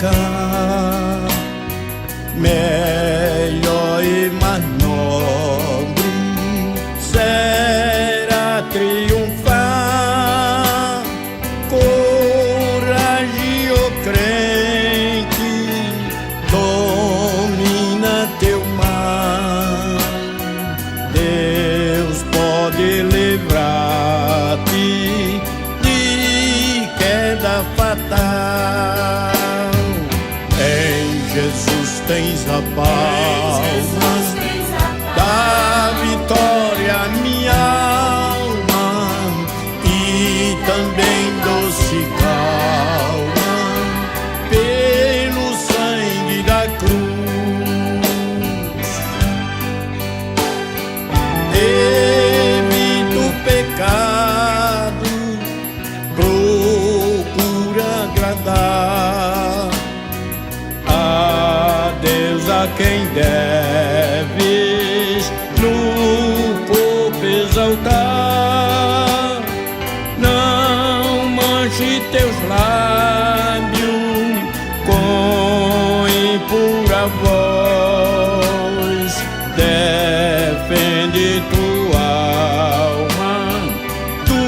pecar. Melhor e mais nobre será triunfar. Coragem, ó crente, domina teu mar. Deus pode livrar-te de queda fatal. Em Jesus tens a palma da vitória, minha alma, e também doce calma pelo sangue da cruz. Evita o pecado, procura agradar a Deus, a quem deves no corpo exaltar. Não manche teus lábios com impura voz. Defende tua alma do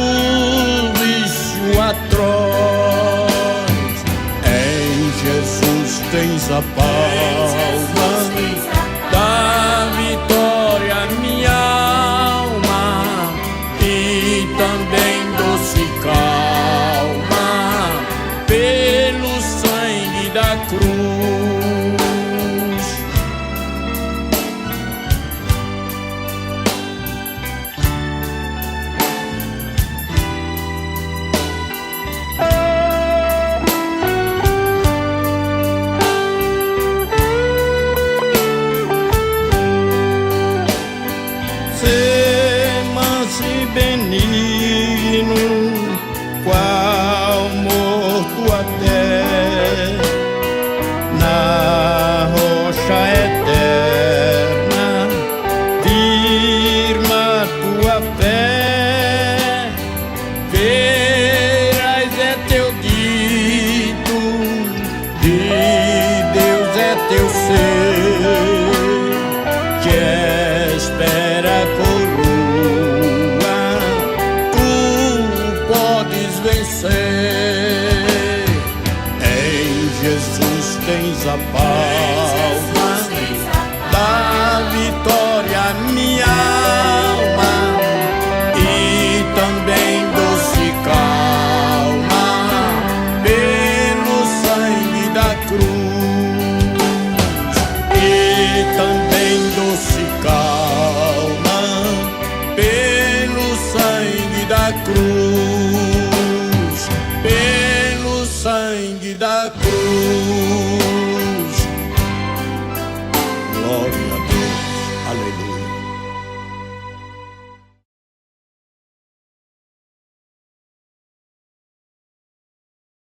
vício atroz. Em Jesus tens a palma da vitória, minha alma, e também doce calma pelo sangue da cruz. Ser manso e benigno, qual morto até na rocha eterna. Firma tua fé, verás é teu dito, de Deus é teu ser, que espera a coroa, tu podes vencer. Em Jesus tens a paz